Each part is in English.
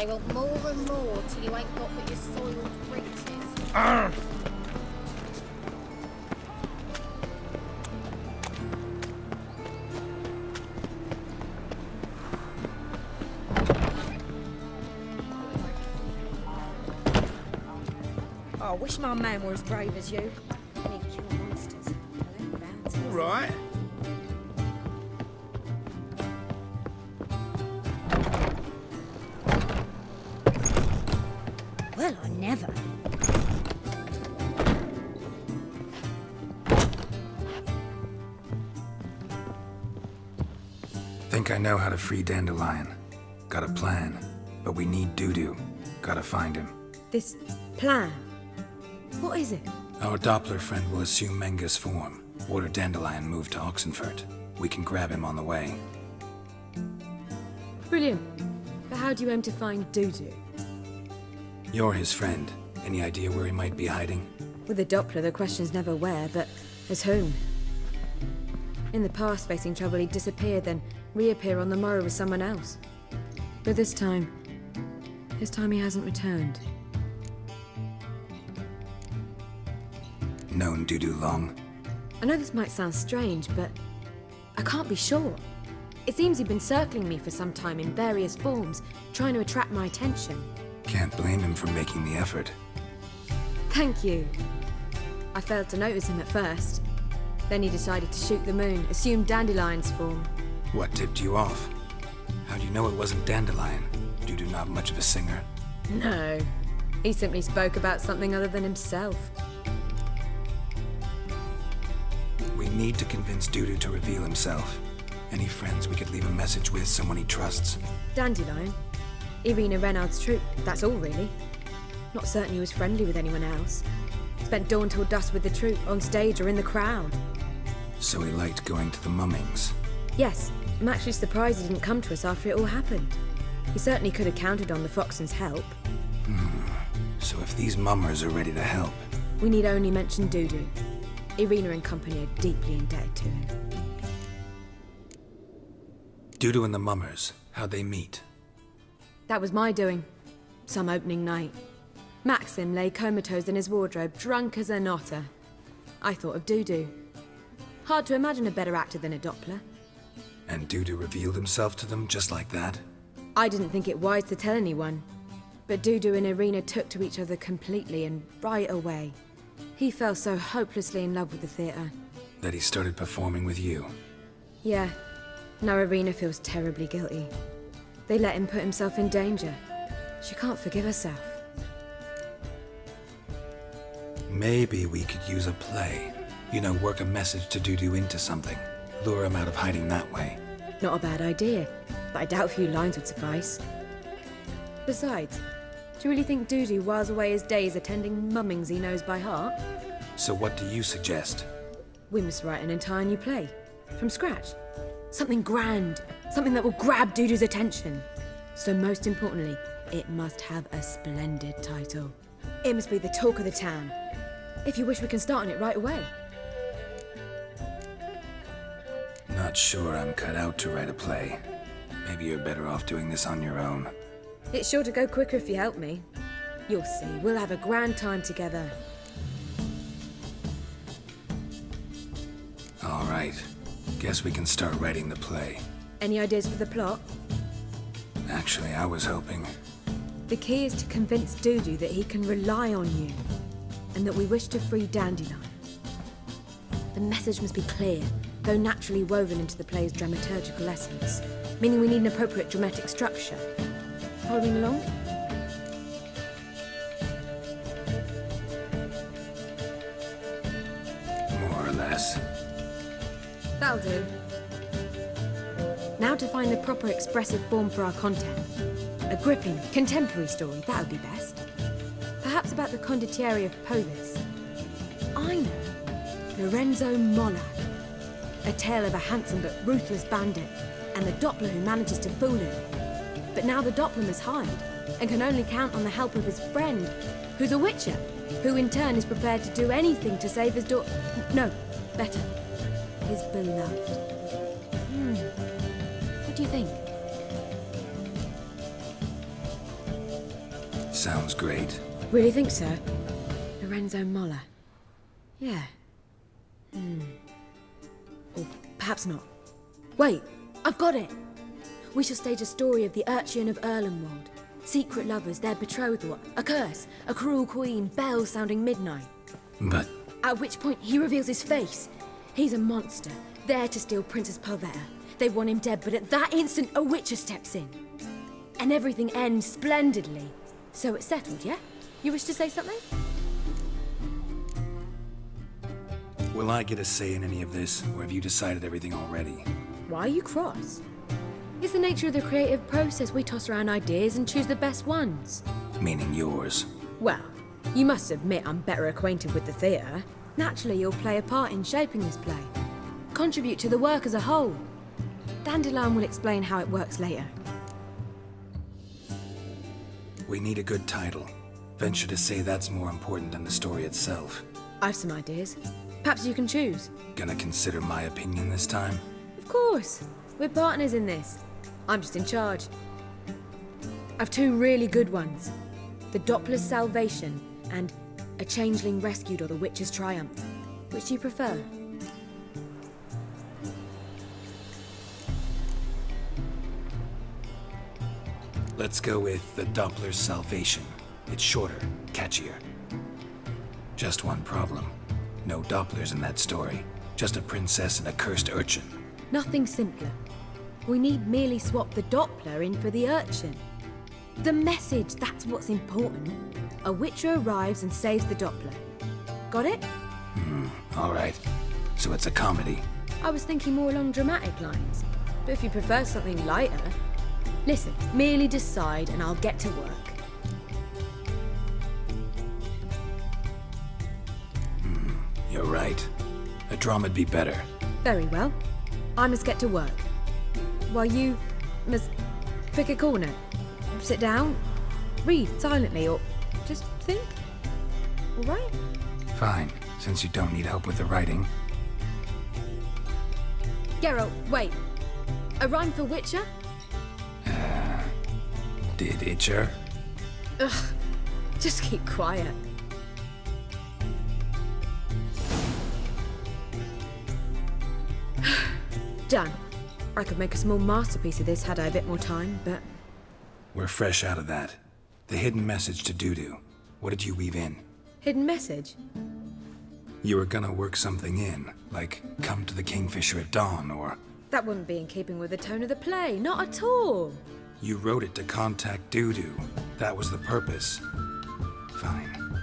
They want more and more till you ain't got but your soiled breeches. Arr! I wish my man were as brave as you. Any kill monsters. All right. Well, I never. Think I know how to free Dandelion. Got a plan, but we need Dudu. Gotta find him. This plan? What is it? Our Doppler friend will assume Menga's form. Order Dandelion move to Oxenfurt. We can grab him on the way. Brilliant. But how do you aim to find Dudu? You're his friend. Any idea where he might be hiding? With the Doppler, the question's never where, but as whom? In the past, facing trouble, he'd disappear, then reappear on the morrow with someone else. But this time he hasn't returned. Known Dudu long? I know this might sound strange, but I can't be sure. It seems he'd been circling me for some time in various forms, trying to attract my attention. Can't blame him for making the effort. Thank you. I failed to notice him at first. Then he decided to shoot the moon, assume Dandelion's form. What tipped you off? How do you know it wasn't Dandelion? Dudu not much of a singer. No. He simply spoke about something other than himself. We need to convince Dudu to reveal himself. Any friends we could leave a message with, someone he trusts? Dandelion? Irina Reynard's troupe, that's all really. Not certain he was friendly with anyone else. Spent dawn till dusk with the troupe, on stage or in the crowd. So he liked going to the mummings. Yes, I'm actually surprised he didn't come to us after it all happened. He certainly could have counted on the Foxen's help. So if these mummers are ready to help... We need only mention Dudu. Irina and company are deeply indebted to him. Dudu and the mummers, how'd they meet? That was my doing. Some opening night. Maxim lay comatose in his wardrobe, drunk as an otter. I thought of Dudu. Hard to imagine a better actor than a Doppler. And Dudu revealed himself to them just like that? I didn't think it wise to tell anyone. But Dudu and Irina took to each other completely and right away. He fell so hopelessly in love with the theatre. That he started performing with you? Yeah. Now Irina feels terribly guilty. They let him put himself in danger. She can't forgive herself. Maybe we could use a play. You know, work a message to Dudu into something. Lure him out of hiding that way. Not a bad idea, but I doubt a few lines would suffice. Besides, do you really think Dudu whiles away his days attending mummings he knows by heart? So what do you suggest? We must write an entire new play. From scratch. Something grand. Something that will grab Dudu's attention. So most importantly, it must have a splendid title. It must be the talk of the town. If you wish, we can start on it right away. Not sure I'm cut out to write a play. Maybe you're better off doing this on your own. It's sure to go quicker if you help me. You'll see, we'll have a grand time together. All right. Guess we can start writing the play. Any ideas for the plot? Actually, I was hoping... The key is to convince Dudu that he can rely on you, and that we wish to free Dandelion. The message must be clear, though naturally woven into the play's dramaturgical essence, meaning we need an appropriate dramatic structure. Following along? More or less. That'll do. Now to find the proper expressive form for our content. A gripping, contemporary story, that would be best. Perhaps about the condottieri of Povis. I know. Lorenzo Molla. A tale of a handsome but ruthless bandit, and the Doppler who manages to fool him. But now the Doppler must hide, and can only count on the help of his friend, who's a witcher, who in turn is prepared to do anything to save his daughter. No, better. His beloved. What do you think? Sounds great. Really think so? Lorenzo Moller. Yeah. Or perhaps not. Wait, I've got it! We shall stage a story of the urchin of Erlenwald. Secret lovers, their betrothal, a curse, a cruel queen, bells sounding midnight. But At which point he reveals his face. He's a monster, there to steal Princess Palvetta. They want him dead, but at that instant a witcher steps in. And everything ends splendidly. So it's settled, yeah? You wish to say something? will I get a say in any of this, or have you decided everything already? Why are you cross? It's the nature of the creative process. We toss around ideas and choose the best ones. Meaning yours. Well, you must admit I'm better acquainted with the theatre. Naturally, you'll play a part in shaping this play. Contribute to the work as a whole. Dandelion will explain how it works later. We need a good title. Venture to say that's more important than the story itself. I've some ideas. Perhaps you can choose. Gonna consider my opinion this time? Of course. We're partners in this. I'm just in charge. I've two really good ones. The Doppler's Salvation and A Changeling Rescued or the Witch's Triumph. Which do you prefer? Let's go with the Doppler's Salvation. It's shorter, catchier. Just one problem. No Dopplers in that story. Just a princess and a cursed urchin. Nothing simpler. We need merely swap the Doppler in for the urchin. The message, that's what's important. A witcher arrives and saves the Doppler. Got it? All right. So it's a comedy. I was thinking more along dramatic lines. But if you prefer something lighter... Listen, merely decide and I'll get to work. You're right. A drama'd be better. Very well. I must get to work. While you must pick a corner. Sit down, read silently, or just think. All right? Fine, since you don't need help with the writing. Geralt, wait. A rhyme for Witcher? Did Itcher? Ugh, just keep quiet. Done. I could make a small masterpiece of this had I a bit more time, but... We're fresh out of that. The hidden message to Dudu. What did you weave in? Hidden message? You were gonna work something in, like come to the Kingfisher at dawn, or... That wouldn't be in keeping with the tone of the play, not at all. You wrote it to contact Dudu. That was the purpose. Fine.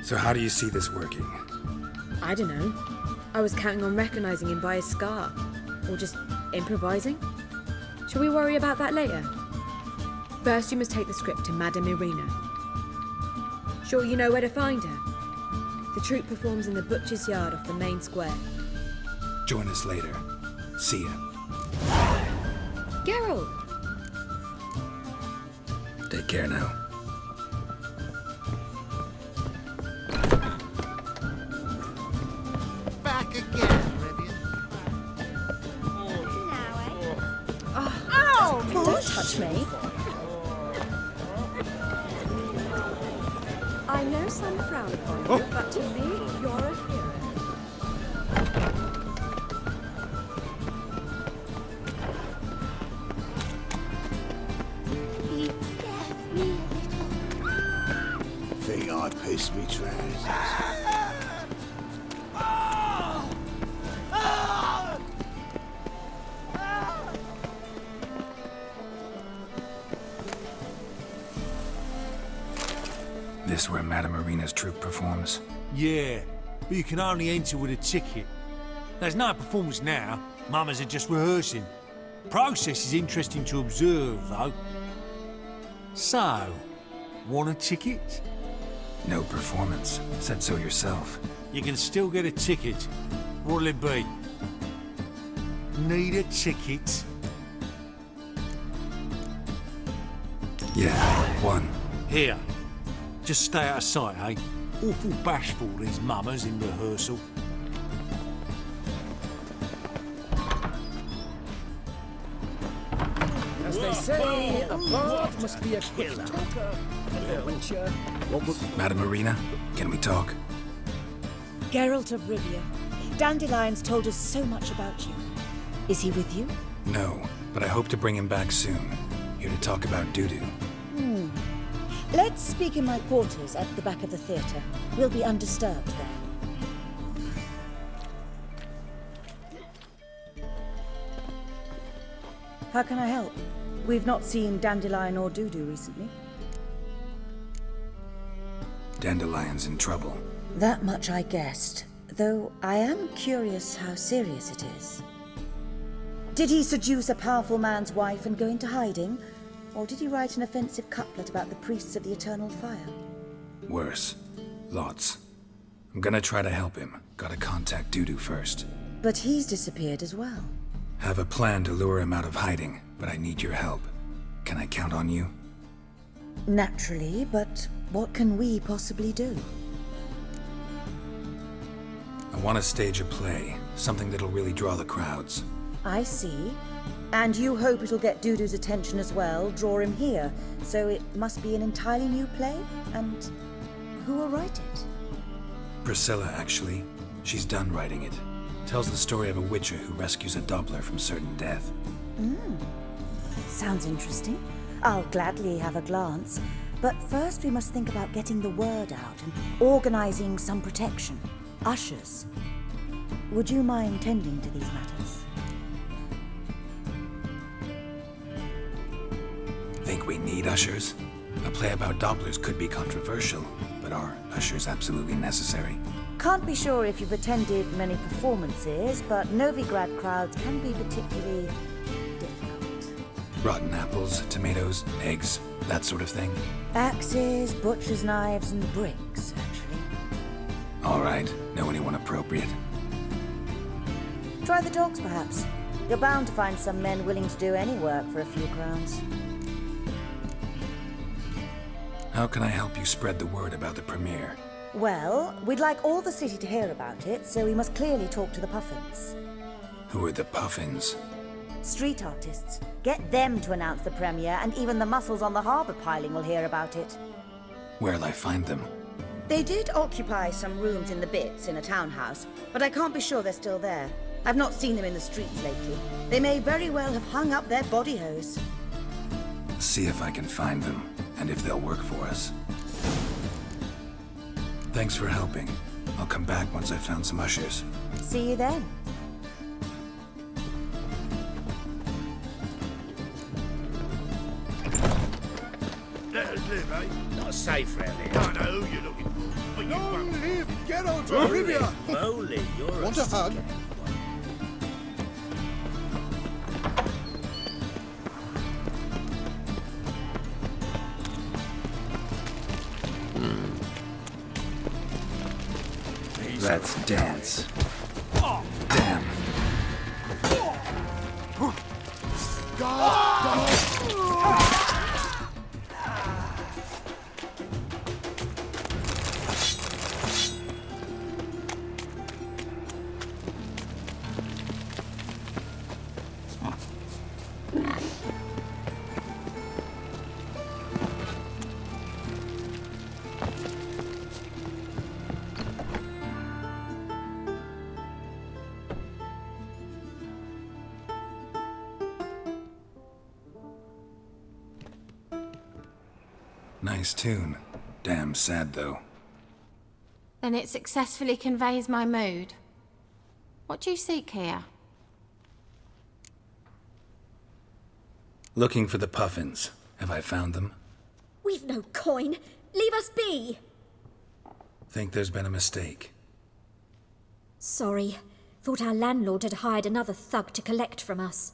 So how do you see this working? I don't know. I was counting on recognizing him by his scar. Or just improvising. Shall we worry about that later? First, you must take the script to Madame Irina. Sure you know where to find her? The troupe performs in the butcher's yard off the main square. Join us later. See ya. Geralt! Take care now. Back again, Rivian. Don't touch me. I know some frown upon you, but to me, you're a hero. He scared me a little. Think I pissed me trousers. This where Madame Irina's troupe performs? Yeah, but you can only enter with a ticket. There's no performance now. Mamas are just rehearsing. Process is interesting to observe, though. So, want a ticket? No performance. Said so yourself. You can still get a ticket. What'll it be? Need a ticket? Yeah, one. Here. Just stay out of sight, eh? Awful bashful, these mamas in rehearsal. As they say a bard must be a quick talker. Madame Marina, can we talk? Geralt of Rivia. Dandelion's told us so much about you. Is he with you? No, but I hope to bring him back soon. Here to talk about Dudu. Let's speak in my quarters at the back of the theatre. We'll be undisturbed there. How can I help? We've not seen Dandelion or Dudu recently. Dandelion's in trouble. That much I guessed, though I am curious how serious it is. Did he seduce a powerful man's wife and go into hiding? Or did he write an offensive couplet about the priests of the eternal fire? Worse. Lots. I'm gonna try to help him. Gotta contact Dudu first. But he's disappeared as well. Have a plan to lure him out of hiding, but I need your help. Can I count on you? Naturally, but what can we possibly do? I want to stage a play, something that'll really draw the crowds. I see. And you hope it'll get Dudu's attention as well, draw him here. So it must be an entirely new play? And who will write it? Priscilla, actually. She's done writing it. Tells the story of a witcher who rescues a Doppler from certain death. Sounds interesting. I'll gladly have a glance. But first we must think about getting the word out and organizing some protection. Ushers. Would you mind tending to these matters? Think we need ushers? A play about Dopplers could be controversial, but are ushers absolutely necessary? Can't be sure if you've attended many performances, but Novigrad crowds can be particularly difficult. Rotten apples, tomatoes, eggs, that sort of thing? Axes, butcher's knives, and bricks, actually. All right, know anyone appropriate? Try the dogs, perhaps. You're bound to find some men willing to do any work for a few crowns. How can I help you spread the word about the premiere? Well, we'd like all the city to hear about it, so we must clearly talk to the Puffins. Who are the Puffins? Street artists. Get them to announce the premiere, and even the muscles on the harbour piling will hear about it. Where'll I find them? They did occupy some rooms in the Bits in a townhouse, but I can't be sure they're still there. I've not seen them in the streets lately. They may very well have hung up their body hose. See if I can find them, and if they'll work for us. Thanks for helping. I'll come back once I've found some ushers. See you then. Let us live, eh? Not safe round here. I know who you're looking for. But you Long won't. live Geralt of Rivia! Moly, you're Want a hug? scary one. Let's dance. Damn. Nice tune. Damn sad, though. Then it successfully conveys my mood. What do you seek here? Looking for the Puffins. Have I found them? We've no coin. Leave us be. Think there's been a mistake. Sorry. Thought our landlord had hired another thug to collect from us.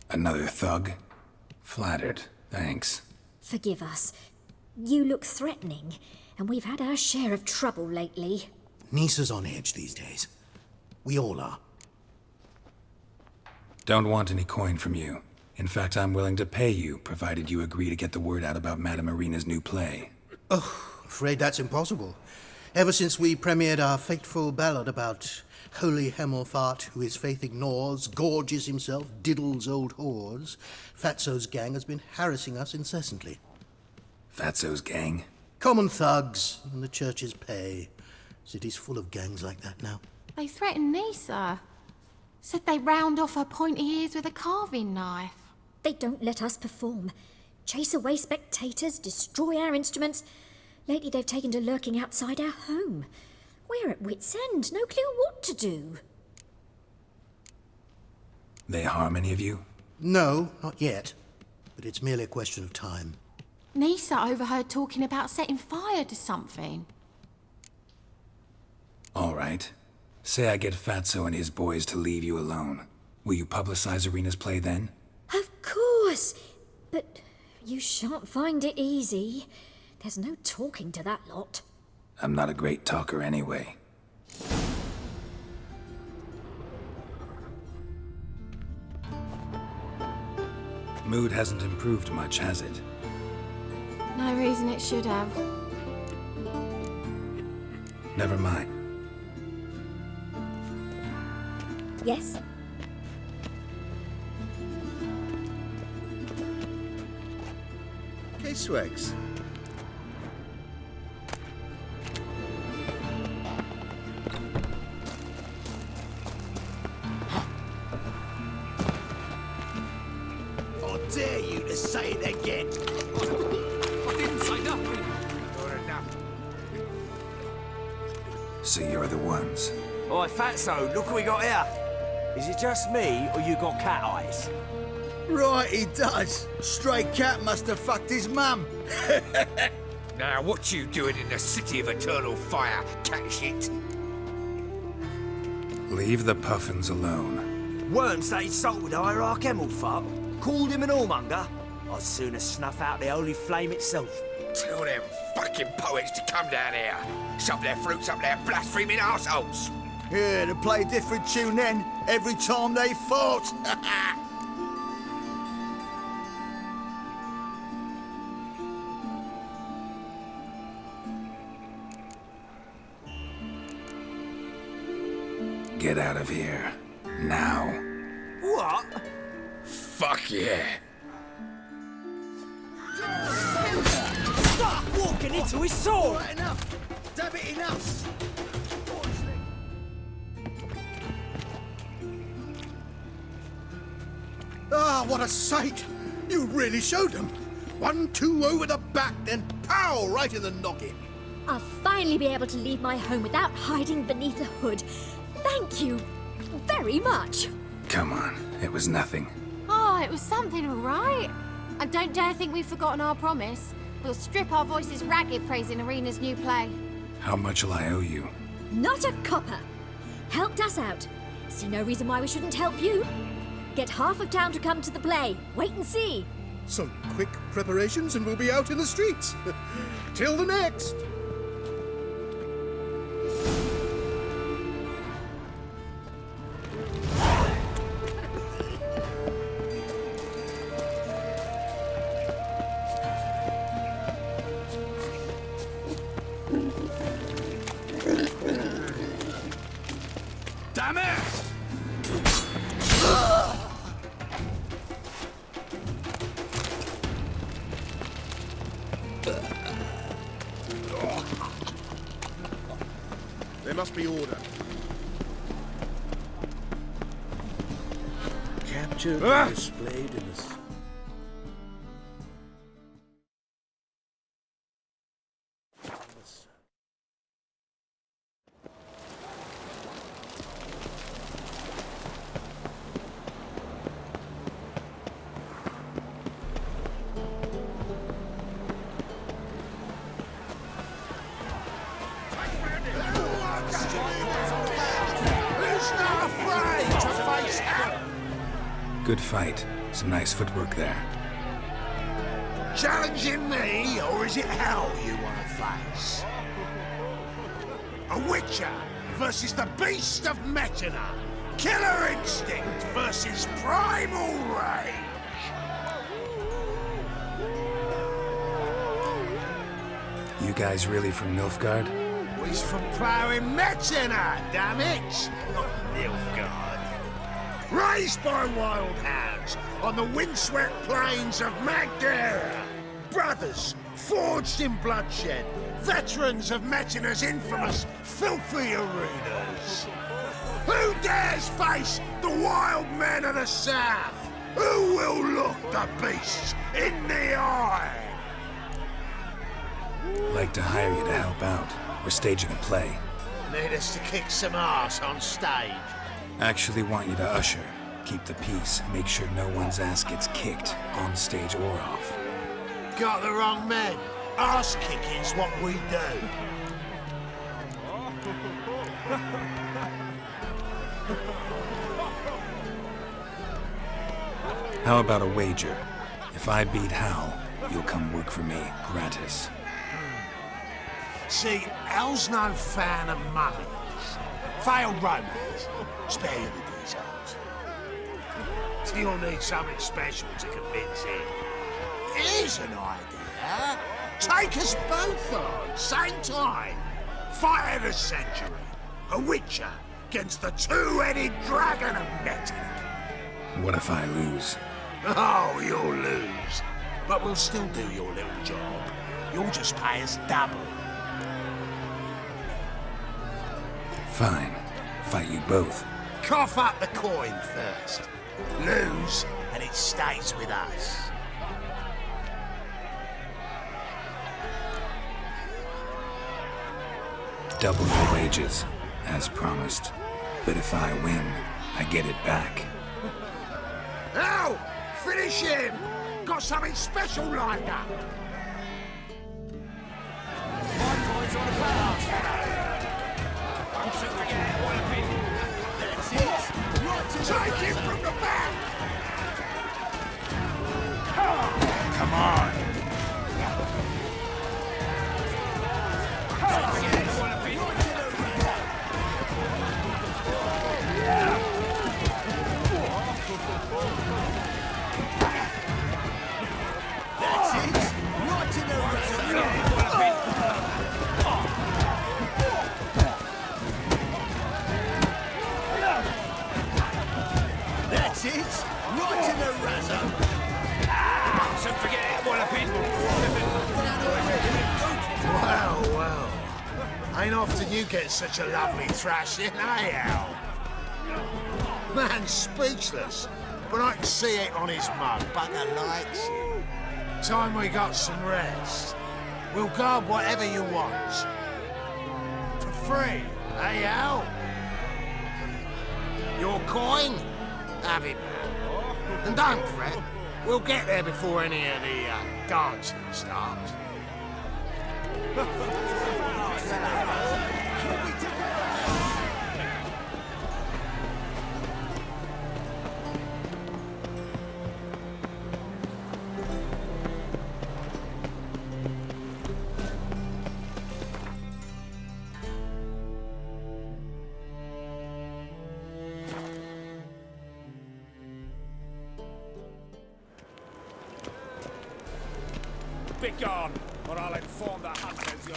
Another thug? Flattered. Thanks. Forgive us. You look threatening, and we've had our share of trouble lately. Nisa's on edge these days. We all are. Don't want any coin from you. In fact, I'm willing to pay you, provided you agree to get the word out about Madame Marina's new play. Oh, afraid that's impossible. Ever since we premiered our fateful ballad about holy Hemmelfart, who his faith ignores, gorges himself, diddles old whores, Fatso's gang has been harassing us incessantly. Fatso's gang? Common thugs in the church's pay. City's full of gangs like that now. They threatened Nisa. Said they'd round off her pointy ears with a carving knife. They don't let us perform. Chase away spectators, destroy our instruments. Lately they've taken to lurking outside our home. We're at wit's end, no clue what to do. They harm any of you? No, not yet. But it's merely a question of time. Nisa overheard talking about setting fire to something. All right. Say I get Fatso and his boys to leave you alone. Will you publicize Arena's play then? Of course! But you shan't find it easy. There's no talking to that lot. I'm not a great talker anyway. Mood hasn't improved much, has it? No reason it should have. Never mind. Yes? Okay, Swags. I dare you to say it again. I didn't say nothing. Or enough. So you're the ones. Oi, Fatso, look what we got here. Is it just me, or you got cat eyes? Right, he does. Stray cat must have fucked his mum. Now, what you doing in the city of eternal fire, cat shit? Leave the puffins alone. Worms that insulted Hierarch Emhyr, called him an whoremonger. I'd sooner snuff out the holy flame itself. Tell them fucking poets to come down here. Shove their fruits up their blaspheming arseholes. Yeah, to play a different tune then, every time they fought. Get out of here. Now. What? Fuck yeah. Stop walking into his sword! Right, enough. Damn it, enough. Ah, what a sight! You really showed them. 1-2 over the back, then pow, right in the noggin. I'll finally be able to leave my home without hiding beneath a hood. Thank you very much. Come on, it was nothing. Oh, it was something, all right. And don't dare think we've forgotten our promise. We'll strip our voices ragged praising Arena's new play. How much will I owe you? Not a copper. Helped us out. See no reason why we shouldn't help you. Get half of town to come to the play. Wait and see. Some quick preparations and we'll be out in the streets. Till the next. Damn it! There must be order. Captured and displayed in the... Good fight. Some nice footwork there. Challenging me, or is it hell you want to face? A Witcher versus the Beast of Metina. Killer instinct versus primal rage. You guys really from Nilfgaard? He's from ploughing Metziner, damn it! Not Nilfgaard. Raised by wild hounds on the windswept plains of Magdera. Brothers, forged in bloodshed. Veterans of Metziner's infamous filthy arenas. Who dares face the wild men of the south? Who will look the beasts in the eye? Like to hire you to help out. We're staging a play. Need us to kick some ass on stage. Actually want you to usher. Keep the peace. Make sure no one's ass gets kicked, on stage or off. Got the wrong men. Ass kicking's what we do. How about a wager? If I beat Hal, you'll come work for me, gratis. See, Hal's no fan of mummies. Failed romance. Spare you the details. You'll need something special to convince him. Here's an idea. Take us both on, same time. Fight of the century. A witcher against the two-headed dragon of Metziner. What if I lose? Oh, you'll lose. But we'll still do your little job. You'll just pay us double. Fine. Fight you both. Cough up the coin first. Lose, and it stays with us. Double your wages, as promised. But if I win, I get it back. Now, finish him! Got something special lined up. Take him from the back! Come on. That's it! Right in the That's it! Right in the razor! So forget it, Walloping. Well. Ain't often you get such a lovely thrashing, eh, Al? Man's speechless, but I can see it on his mug. Bugger likes it. Time we got some rest. We'll guard whatever you want. For free, eh, Al? Your coin? Have it, man. And don't fret. We'll get there before any of the dancing starts. Be gone, or I'll inform the hunters you're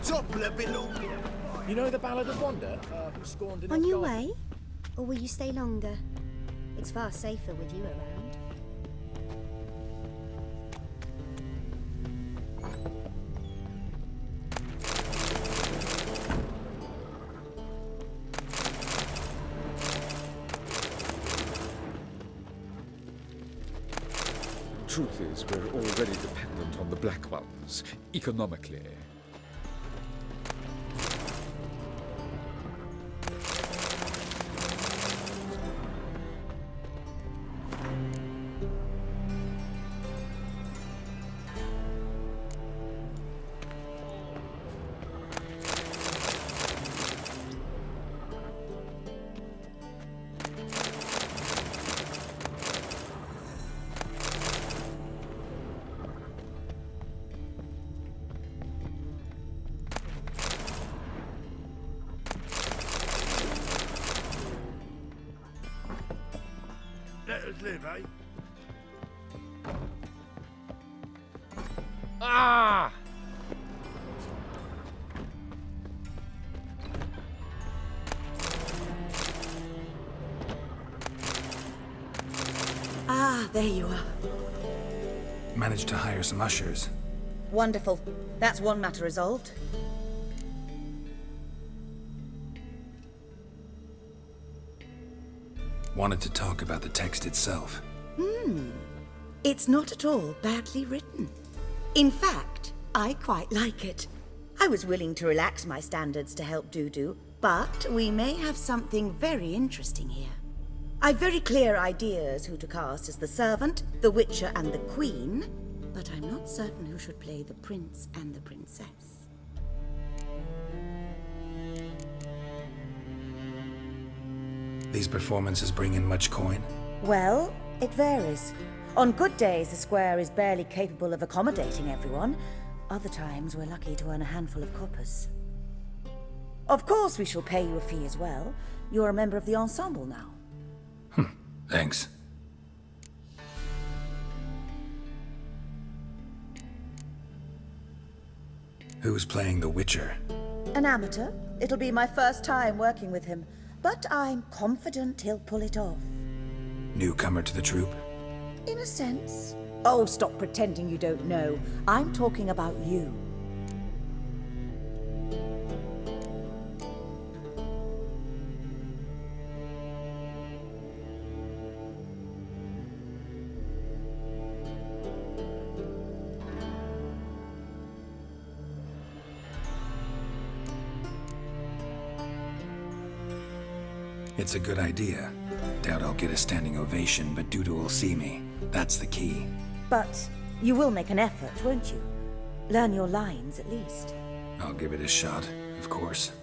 Toppler below. You know the Ballad of Wanda, who scorned in On your way? Or will you stay longer? It's far safer with you around. Truth is, we're already dependent on the Black Ones, economically. Let us live, eh? there you are. Managed to hire some ushers. Wonderful. That's one matter resolved. Wanted to talk about the text itself. It's not at all badly written. In fact, I quite like it. I was willing to relax my standards to help Dudu, but we may have something very interesting here. I've very clear ideas who to cast as the servant, the witcher, and the queen, but I'm not certain who should play the prince and the princess. These performances bring in much coin? Well, it varies. On good days, the square is barely capable of accommodating everyone. Other times, we're lucky to earn a handful of coppers. Of course, we shall pay you a fee as well. You're a member of the ensemble now. Thanks. Who's playing the Witcher? An amateur. It'll be my first time working with him, but I'm confident he'll pull it off. Newcomer to the troupe? In a sense. Oh, stop pretending you don't know. I'm talking about you. It's a good idea. Doubt I'll get a standing ovation, but Dudu will see me. That's the key. But you will make an effort, won't you? Learn your lines, at least. I'll give it a shot, of course.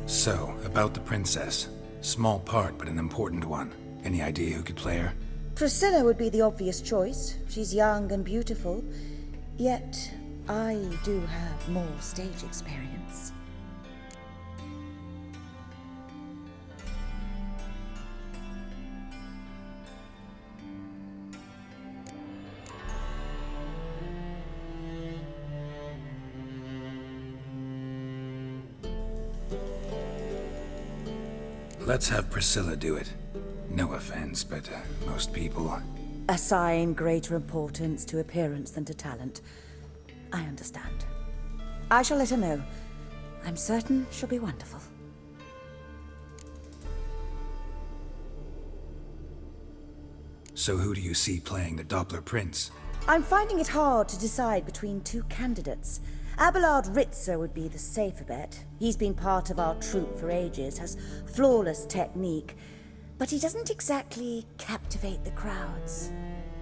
So, about the princess. Small part, but an important one. Any idea who could play her? Priscilla would be the obvious choice. She's young and beautiful. Yet, I do have more stage experience. Let's have Priscilla do it. No offense, but most people... Assign greater importance to appearance than to talent. I understand. I shall let her know. I'm certain she'll be wonderful. So who do you see playing the Doppler Prince? I'm finding it hard to decide between two candidates. Abelard Ritzer would be the safer bet. He's been part of our troupe for ages, has flawless technique, but he doesn't exactly captivate the crowds.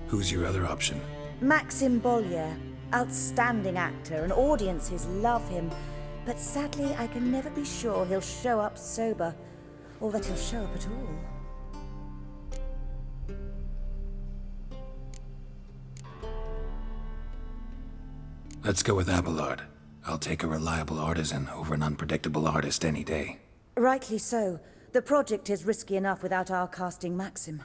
Who's your other option? Maxim Bollier, outstanding actor, and audiences love him, but sadly I can never be sure he'll show up sober, or that he'll show up at all. Let's go with Abelard. I'll take a reliable artisan over an unpredictable artist any day. Rightly so. The project is risky enough without our casting Maxim.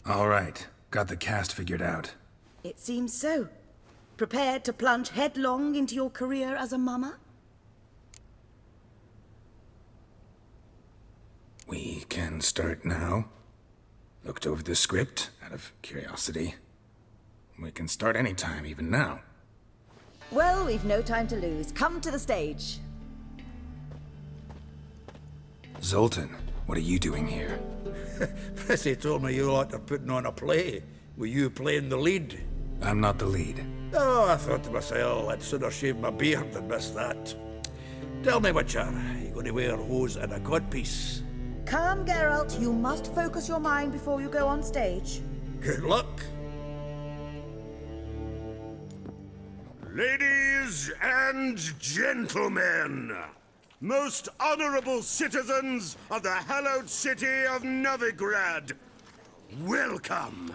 All right. Got the cast figured out. It seems so. Prepared to plunge headlong into your career as a mama? We can start now. Looked over the script out of curiosity. We can start anytime, even now. Well, we've no time to lose. Come to the stage. Zoltan, what are you doing here? Prissy told me you lot are putting on a play. Were you playing the lead? I'm not the lead. Oh, I thought to myself, I'd sooner shave my beard than miss that. Tell me, Witcher, you going to wear hose and a codpiece? Calm, Geralt. You must focus your mind before you go on stage. Good luck. Ladies and gentlemen, most honorable citizens of the hallowed city of Novigrad, welcome.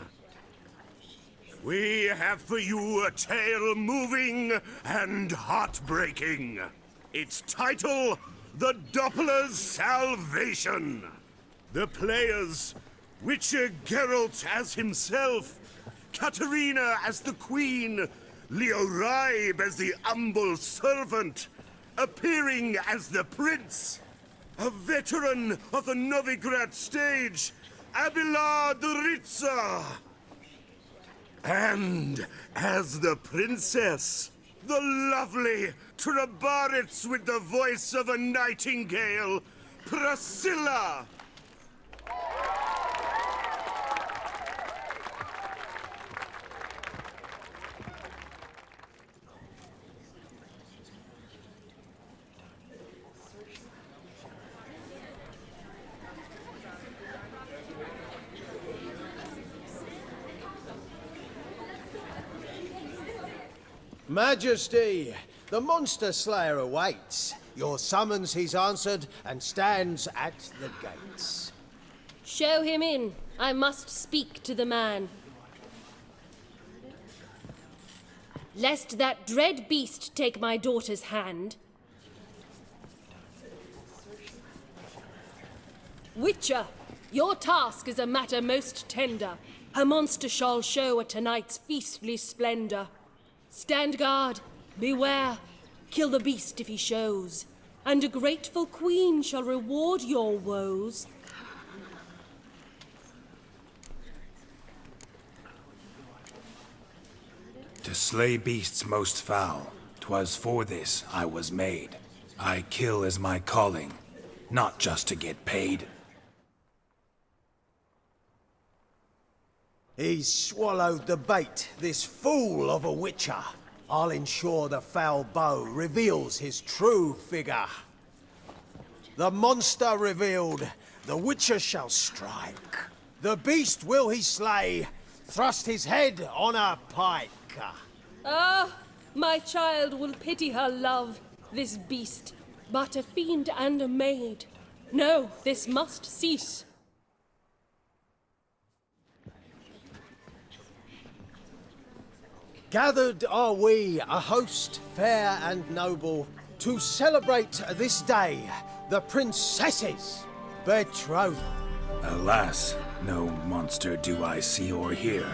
We have for you a tale moving and heartbreaking. Its title, The Doppler's Salvation. The players, Witcher Geralt as himself, Katerina as the Queen, Leoribe as the humble servant, appearing as the prince. A veteran of the Novigrad stage, Abelard Ritza. And as the princess, the lovely Trabaritz with the voice of a nightingale, Priscilla. Majesty, the monster slayer awaits. Your summons he's answered and stands at the gates. Show him in. I must speak to the man. Lest that dread beast take my daughter's hand. Witcher, your task is a matter most tender. A monster shall show at tonight's feastly splendor. Stand guard, beware, kill the beast if he shows, and a grateful queen shall reward your woes. To slay beasts most foul, 'twas for this I was made. I kill as my calling, not just to get paid. He's swallowed the bait, this fool of a witcher. I'll ensure the foul bow reveals his true figure. The monster revealed, the witcher shall strike. The beast will he slay, thrust his head on a pike. Ah, my child will pity her love, this beast, but a fiend and a maid. No, this must cease. Gathered are we, a host fair and noble, to celebrate this day, the princess's betrothal. Alas, no monster do I see or hear.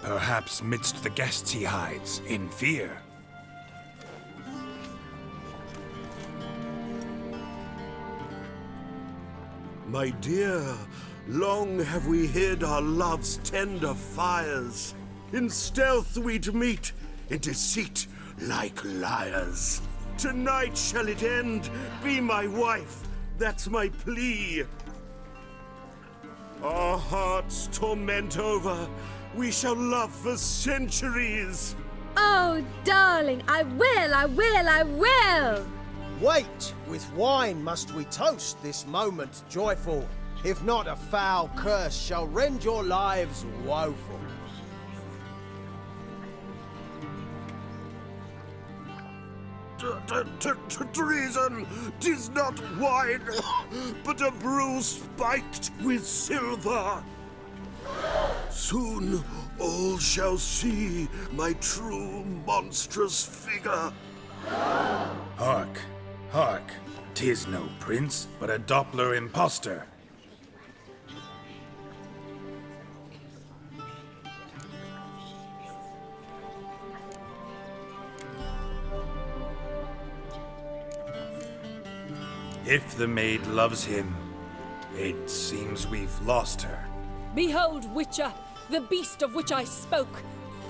Perhaps midst the guests he hides, in fear. My dear, long have we hid our love's tender fires. In stealth we'd meet, in deceit like liars. Tonight shall it end, be my wife, that's my plea. Our hearts torment over, we shall love for centuries. Oh, darling, I will! Wait, with wine must we toast this moment joyful. If not, a foul curse shall rend your lives woeful. Treason! 'Tis not wine, but a brew spiked with silver. Soon all shall see my true monstrous figure. Hark, hark, 'tis no prince, but a Doppler impostor. If the maid loves him, it seems we've lost her. Behold, Witcher, the beast of which I spoke.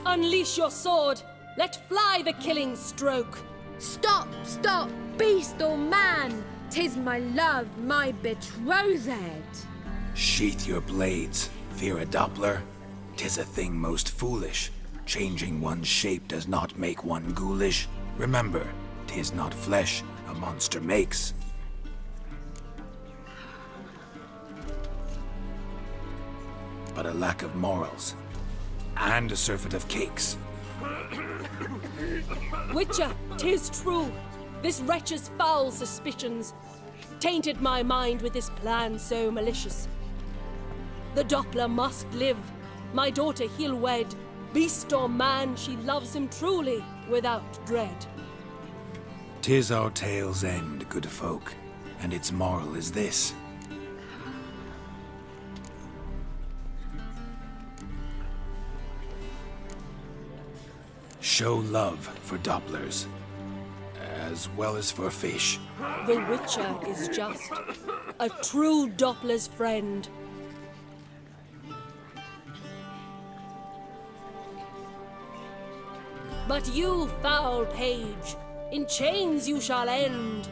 Unleash your sword. Let fly the killing stroke. Stop, stop, beast or man! 'Tis my love, my betrothed. Sheath your blades, fear a Doppler. 'Tis a thing most foolish. Changing one's shape does not make one ghoulish. Remember, 'tis not flesh a monster makes. But a lack of morals, and a surfeit of cakes. Witcher, 'tis true. This wretch's foul suspicions tainted my mind with this plan so malicious. The Doppler must live. My daughter he'll wed. Beast or man, she loves him truly, without dread. 'Tis our tale's end, good folk, and its moral is this. Show love for Dopplers, as well as for fish. The Witcher is just a true Doppler's friend. But you, foul page, in chains you shall end.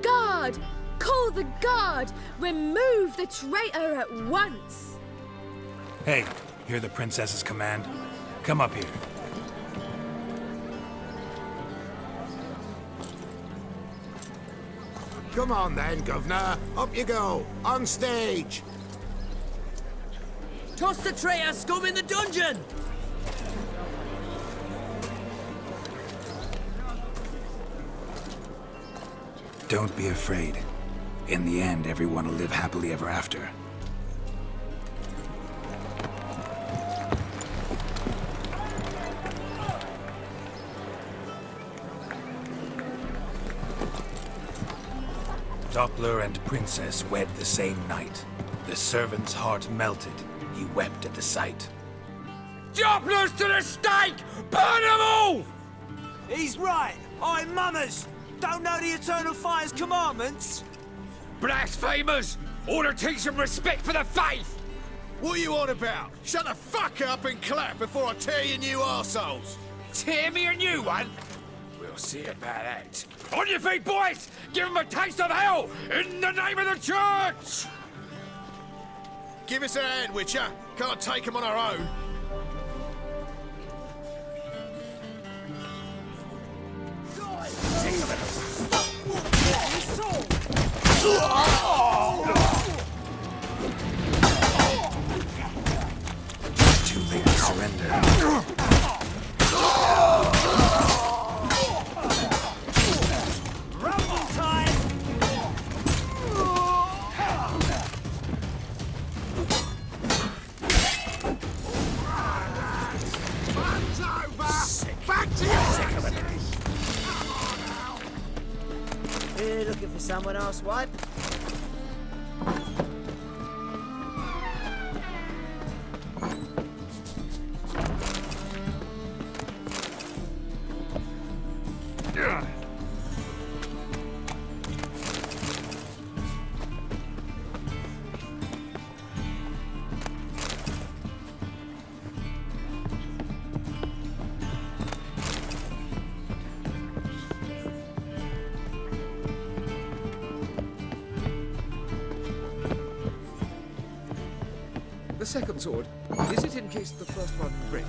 Guard! Call the guard! Remove the traitor at once! Hey, hear the princess's command? Come up here. Come on then, Governor. Up you go. On stage. Toss the traitor scum in the dungeon! Don't be afraid. In the end, everyone will live happily ever after. Doppler and Princess wed the same night. The servant's heart melted. He wept at the sight. Dopplers to the stake! Burn them all! He's right. I'm mummers. Don't know the Eternal Fire's commandments? Blasphemers! Order teach some respect for the faith! What are you on about? Shut the fuck up and clap before I tear you new arseholes! Tear me a new one? We'll see about that. On your feet, boys! Give them a taste of hell! In the name of the church! Give us a hand, Witcher. Can't take them on our own. Too late to surrender. Rumble time! Fun's over! Back to your senses! You looking for someone else, wife? The second sword, is it in case the first one breaks?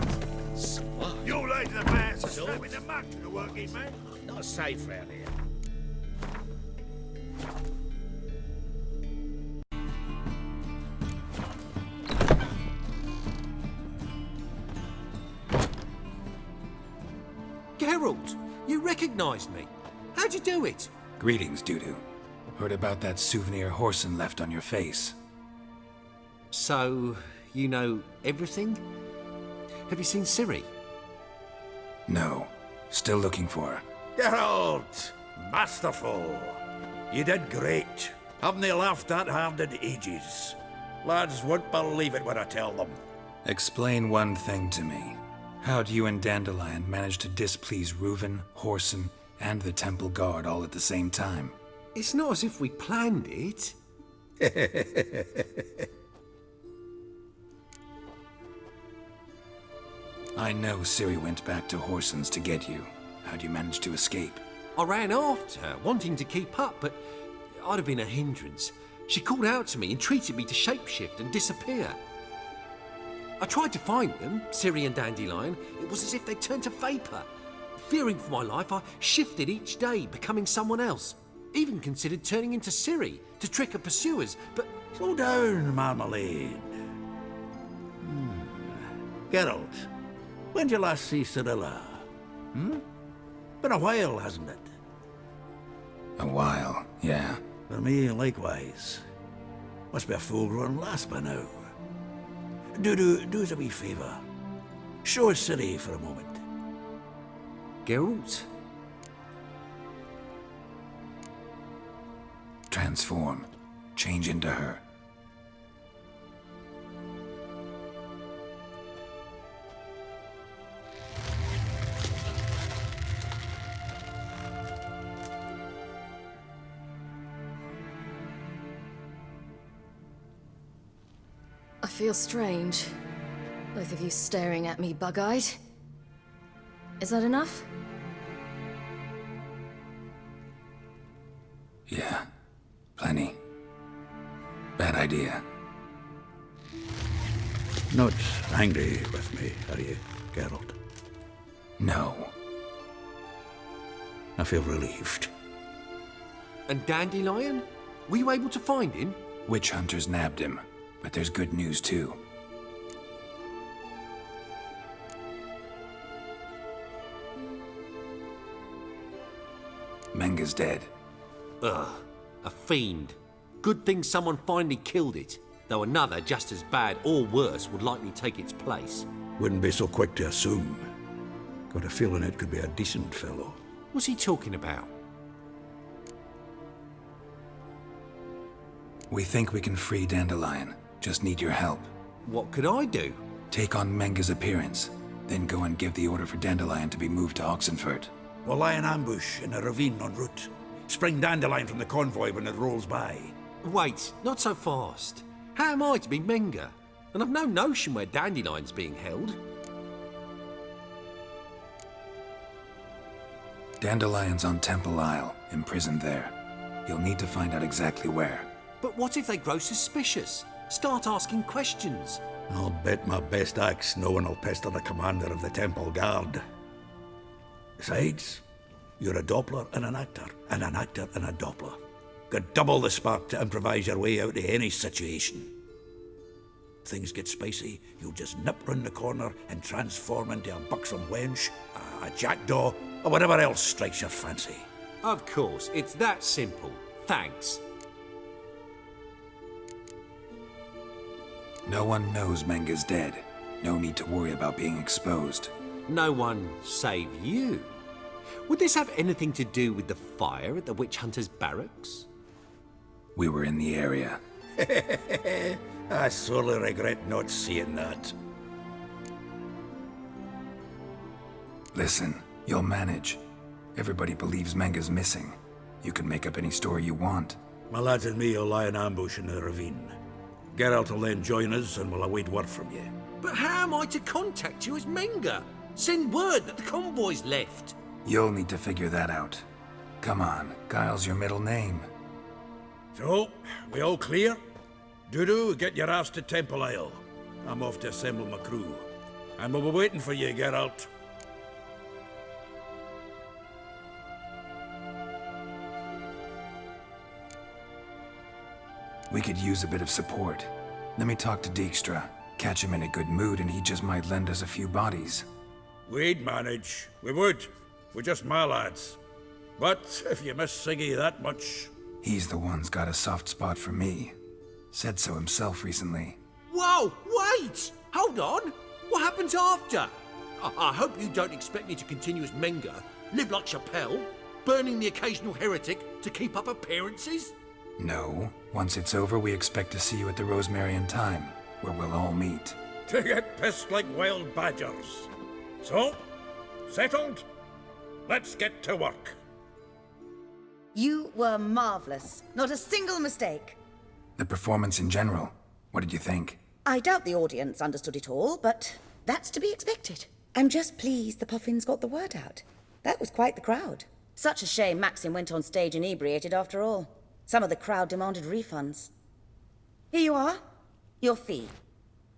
Smart. You laid the man to slapping the mug to the working man. Not safe round here. Geralt, you recognized me. How'd you do it? Greetings, Dudu. Heard about that souvenir Horson left on your face. So, you know everything? Have you seen Ciri? No. Still looking for her. Geralt! Masterful! You did great. Haven't they laughed that hard in ages? Lads won't believe it when I tell them. Explain one thing to me. How do you and Dandelion manage to displease Reuven, Horson, and the Temple Guard all at the same time? It's not as if we planned it. I know Ciri went back to Horson's to get you. How'd you manage to escape? I ran after her, wanting to keep up, but I'd have been a hindrance. She called out to me, entreated me to shapeshift and disappear. I tried to find them, Ciri and Dandelion. It was as if they turned to vapour. Fearing for my life, I shifted each day, becoming someone else. Even considered turning into Ciri to trick her pursuers, but... Slow down, Marmalade. Geralt, when did you last see Cirilla? Been a while, hasn't it? A while, yeah. For me, likewise. Must be a full-grown lass by now. Do us a wee favour. Show us Ciri for a moment. Geralt? Transform. Change into her. feels strange. Both of you staring at me bug-eyed. Is that enough? Yeah, plenty. Bad idea. Not angry with me, are you, Geralt? No. I feel relieved. And Dandelion? Were you able to find him? Witch hunters nabbed him, but there's good news too. Menga's dead. Ugh, a fiend. Good thing someone finally killed it, though another just as bad or worse would likely take its place. Wouldn't be so quick to assume. Got a feeling it could be a decent fellow. What's he talking about? We think we can free Dandelion. Just need your help. What could I do? Take on Menga's appearance, then go and give the order for Dandelion to be moved to Oxenford. We'll lie in ambush in a ravine en route. Spring Dandelion from the convoy when it rolls by. Wait, not so fast. How am I to be Menga? And I've no notion where Dandelion's being held. Dandelion's on Temple Isle, imprisoned there. You'll need to find out exactly where. But what if they grow suspicious? Start asking questions? I'll bet my best axe no one will pester the commander of the Temple Guard. Besides, you're a Doppler and an actor and a Doppler. Got double the spark to improvise your way out of any situation. Things get spicy, you'll just nip round the corner and transform into a buxom wench, a jackdaw, or whatever else strikes your fancy. Of course, it's that simple. Thanks. No one knows Menga's dead. No need to worry about being exposed. No one save you. Would this have anything to do with the fire at the witch hunter's barracks? We were in the area. I sorely regret not seeing that. Listen, you'll manage. Everybody believes Menga's missing. You can make up any story you want. My lads and me will lie in ambush in the ravine. Geralt will then join us and we'll await word from you. But how am I to contact you as Menga? Send word that the convoy's left. You'll need to figure that out. Come on, Guile's your middle name. So, we all clear? Dudu, get your ass to Temple Isle. I'm off to assemble my crew. And we'll be waiting for you, Geralt. We could use a bit of support. Let me talk to Dijkstra. Catch him in a good mood and he just might lend us a few bodies. We'd manage. We would. We're just my lads. But if you miss Siggy that much... He's the one's got a soft spot for me. Said so himself recently. Whoa, wait! Hold on! What happens after? I hope you don't expect me to continue as Menga, live like Chappelle, burning the occasional heretic to keep up appearances? No. Once it's over, we expect to see you at the Rosemary Time, where we'll all meet. To get pissed like wild badgers. So, settled? Let's get to work. You were marvelous. Not a single mistake. The performance in general, what did you think? I doubt the audience understood it all, but that's to be expected. I'm just pleased the Puffins got the word out. That was quite the crowd. Such a shame Maxim went on stage inebriated after all. Some of the crowd demanded refunds. Here you are. Your fee.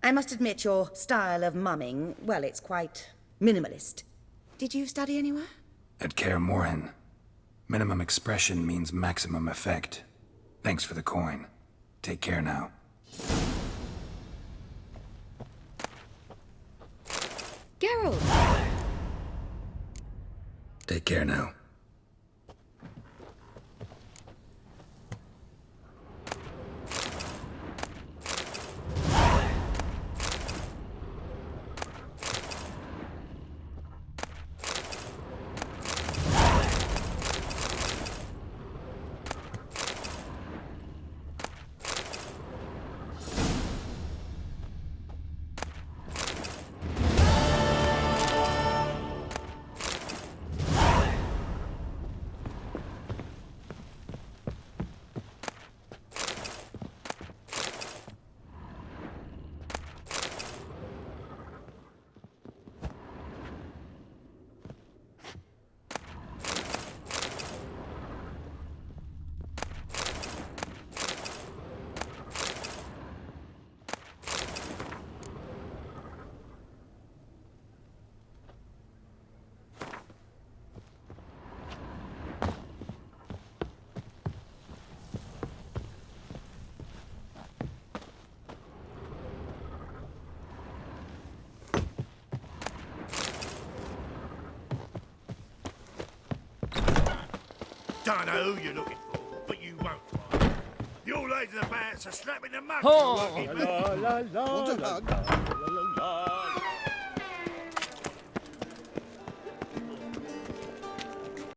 I must admit your style of mumming, well, it's quite minimalist. Did you study anywhere? At Kaer Morhen. Minimum expression means maximum effect. Thanks for the coin. Take care now. Geralt! Take care now. Don't know who you're looking for, but you won't find. Your ladies about, so slap in the mug. Oh, la la la la la la la la.